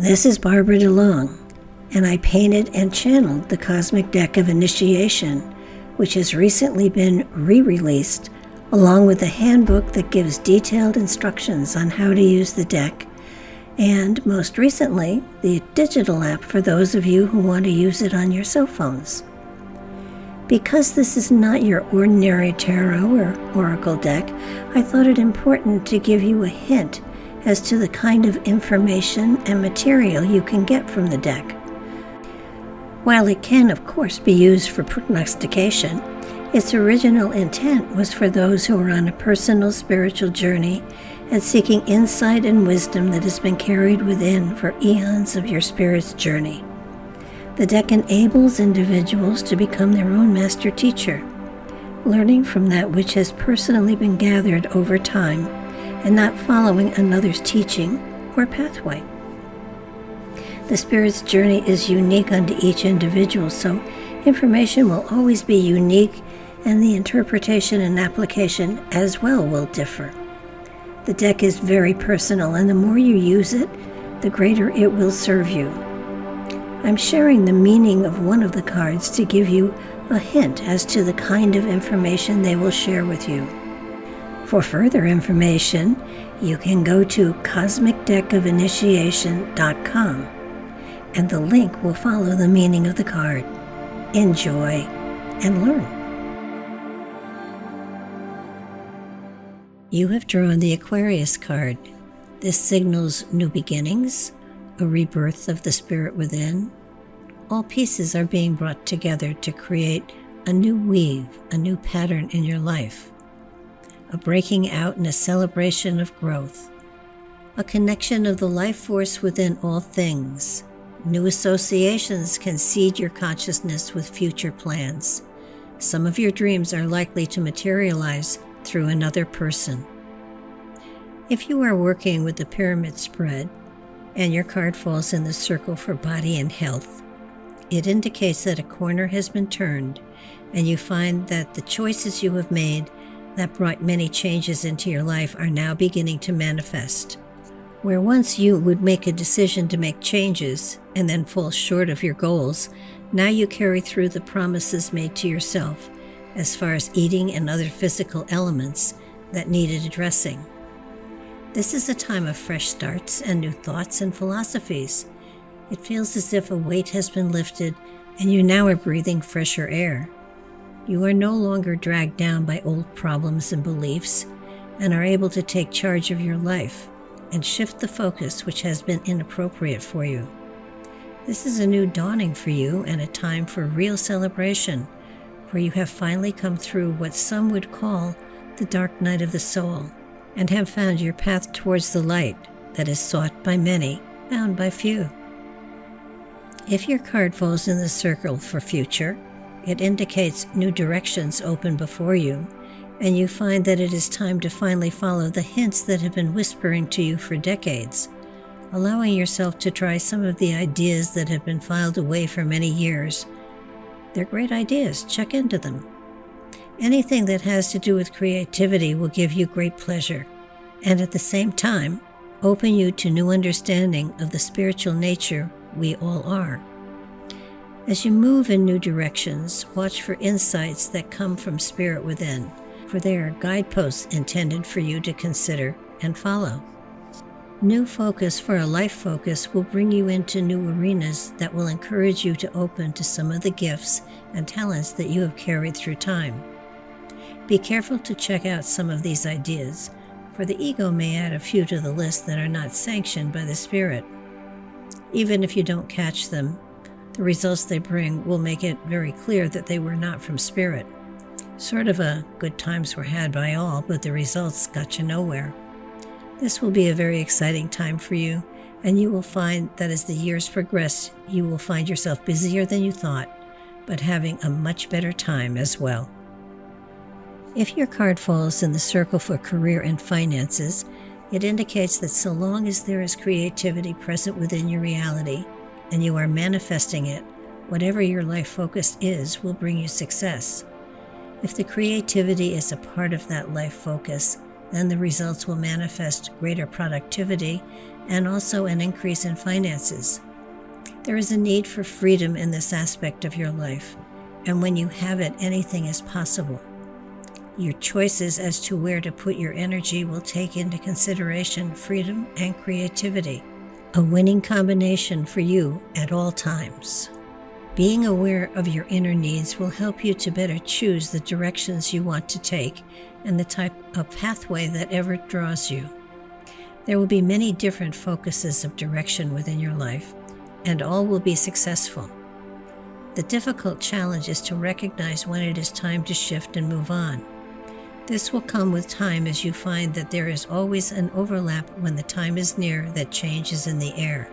This is Barbara DeLong, and I painted and channeled the Cosmic Deck of Initiation, which has recently been re-released, along with a handbook that gives detailed instructions on how to use the deck, and most recently, the digital app for those of you who want to use it on your cell phones. Because this is not your ordinary tarot or oracle deck, I thought it important to give you a hint as to the kind of information and material you can get from the deck. While it can, of course, be used for prognostication, its original intent was for those who are on a personal spiritual journey and seeking insight and wisdom that has been carried within for eons of your spirit's journey. The deck enables individuals to become their own master teacher, learning from that which has personally been gathered over time and not following another's teaching or pathway. The spirit's journey is unique unto each individual, so information will always be unique, and the interpretation and application as well will differ. The deck is very personal, and the more you use it, the greater it will serve you. I'm sharing the meaning of one of the cards to give you a hint as to the kind of information they will share with you. For further information, you can go to cosmicdeckofinitiation.com, and the link will follow the meaning of the card. Enjoy and learn. You have drawn the Aquarius card. This signals new beginnings, a rebirth of the spirit within. All pieces are being brought together to create a new weave, a new pattern in your life. A breaking out and a celebration of growth. A connection of the life force within all things. New associations can seed your consciousness with future plans. Some of your dreams are likely to materialize through another person. If you are working with the pyramid spread, and your card falls in the circle for body and health, it indicates that a corner has been turned, and you find that the choices you have made that brought many changes into your life are now beginning to manifest. Where once you would make a decision to make changes and then fall short of your goals, now you carry through the promises made to yourself as far as eating and other physical elements that needed addressing. This is a time of fresh starts and new thoughts and philosophies. It feels as if a weight has been lifted and you now are breathing fresher air. You are no longer dragged down by old problems and beliefs and are able to take charge of your life and shift the focus which has been inappropriate for you. This is a new dawning for you and a time for real celebration, for you have finally come through what some would call the dark night of the soul and have found your path towards the light that is sought by many, found by few. If your card falls in the circle for future, it indicates new directions open before you, and you find that it is time to finally follow the hints that have been whispering to you for decades, allowing yourself to try some of the ideas that have been filed away for many years. They're great ideas. Check into them. Anything that has to do with creativity will give you great pleasure, and at the same time, open you to new understanding of the spiritual nature we all are. As you move in new directions, watch for insights that come from spirit within, for they are guideposts intended for you to consider and follow. New focus for a life focus will bring you into new arenas that will encourage you to open to some of the gifts and talents that you have carried through time. Be careful to check out some of these ideas, for the ego may add a few to the list that are not sanctioned by the spirit. Even if you don't catch them, the results they bring will make it very clear that they were not from spirit. Sort of a good times were had by all, but the results got you nowhere. This will be a very exciting time for you, and you will find that as the years progress, you will find yourself busier than you thought, but having a much better time as well. If your card falls in the circle for career and finances, it indicates that so long as there is creativity present within your reality, and you are manifesting it, whatever your life focus is will bring you success. If the creativity is a part of that life focus, then the results will manifest greater productivity and also an increase in finances. There is a need for freedom in this aspect of your life, and when you have it, anything is possible. Your choices as to where to put your energy will take into consideration freedom and creativity, a winning combination for you at all times. Being aware of your inner needs will help you to better choose the directions you want to take and the type of pathway that ever draws you. There will be many different focuses of direction within your life, and all will be successful. The difficult challenge is to recognize when it is time to shift and move on. This will come with time as you find that there is always an overlap when the time is near that change is in the air.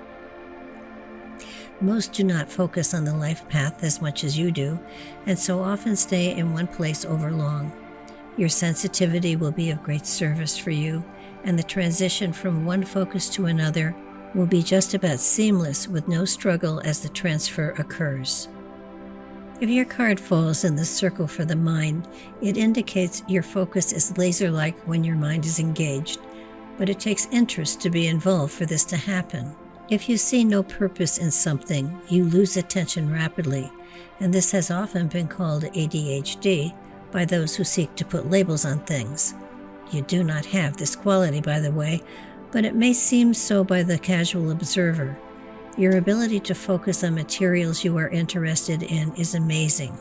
Most do not focus on the life path as much as you do, and so often stay in one place over long. Your sensitivity will be of great service for you, and the transition from one focus to another will be just about seamless with no struggle as the transfer occurs. If your card falls in the circle for the mind, it indicates your focus is laser-like when your mind is engaged, but it takes interest to be involved for this to happen. If you see no purpose in something, you lose attention rapidly, and this has often been called ADHD by those who seek to put labels on things. You do not have this quality, by the way, but it may seem so by the casual observer. Your ability to focus on materials you are interested in is amazing.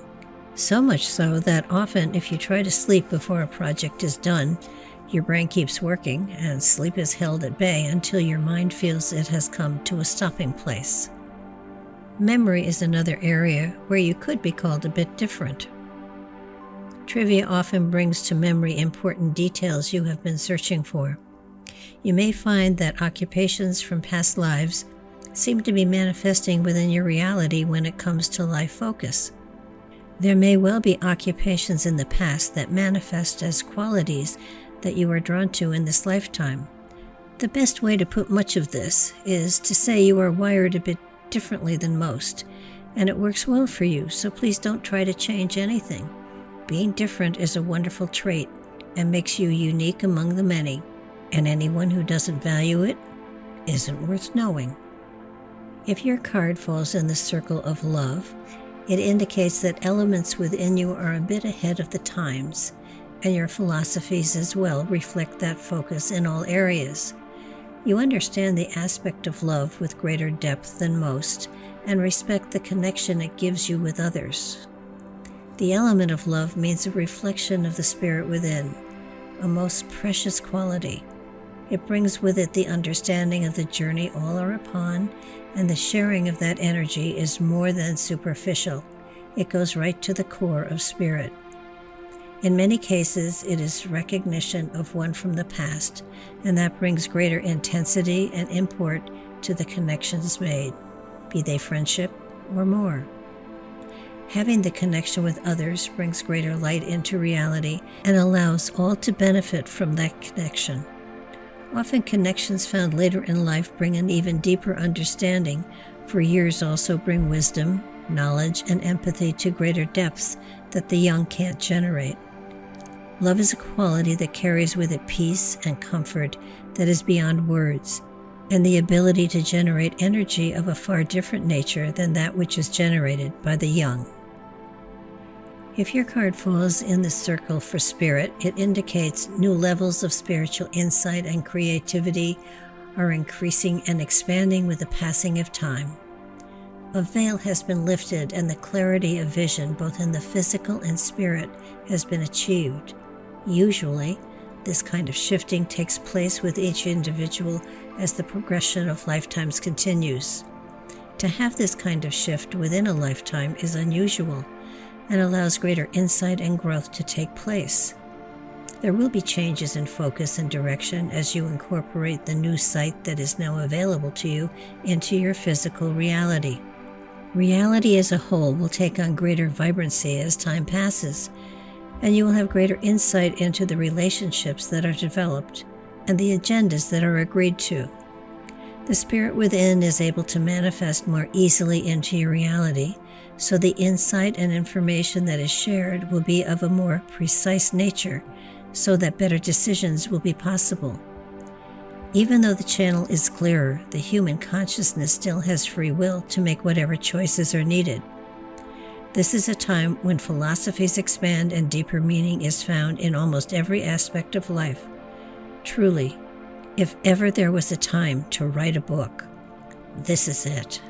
So much so that often if you try to sleep before a project is done, your brain keeps working and sleep is held at bay until your mind feels it has come to a stopping place. Memory is another area where you could be called a bit different. Trivia often brings to memory important details you have been searching for. You may find that occupations from past lives seem to be manifesting within your reality when it comes to life focus. There may well be occupations in the past that manifest as qualities that you are drawn to in this lifetime. The best way to put much of this is to say you are wired a bit differently than most, and it works well for you, so please don't try to change anything. Being different is a wonderful trait and makes you unique among the many, and anyone who doesn't value it isn't worth knowing. If your card falls in the circle of love, it indicates that elements within you are a bit ahead of the times, and your philosophies as well reflect that focus in all areas. You understand the aspect of love with greater depth than most, and respect the connection it gives you with others. The element of love means a reflection of the spirit within, a most precious quality. It brings with it the understanding of the journey all are upon, and the sharing of that energy is more than superficial. It goes right to the core of spirit. In many cases, it is recognition of one from the past, and that brings greater intensity and import to the connections made, be they friendship or more. Having the connection with others brings greater light into reality and allows all to benefit from that connection. Often connections found later in life bring an even deeper understanding, for years also bring wisdom, knowledge, and empathy to greater depths that the young can't generate. Love is a quality that carries with it peace and comfort that is beyond words, and the ability to generate energy of a far different nature than that which is generated by the young. If your card falls in the circle for spirit, it indicates new levels of spiritual insight and creativity are increasing and expanding with the passing of time. A veil has been lifted and the clarity of vision, both in the physical and spirit, has been achieved. Usually, this kind of shifting takes place with each individual as the progression of lifetimes continues. To have this kind of shift within a lifetime is unusual and allows greater insight and growth to take place. There will be changes in focus and direction as you incorporate the new sight that is now available to you into your physical reality. Reality as a whole will take on greater vibrancy as time passes, and you will have greater insight into the relationships that are developed and the agendas that are agreed to. The spirit within is able to manifest more easily into your reality, so the insight and information that is shared will be of a more precise nature, so that better decisions will be possible. Even though the channel is clearer, the human consciousness still has free will to make whatever choices are needed. This is a time when philosophies expand and deeper meaning is found in almost every aspect of life. Truly, if ever there was a time to write a book, this is it.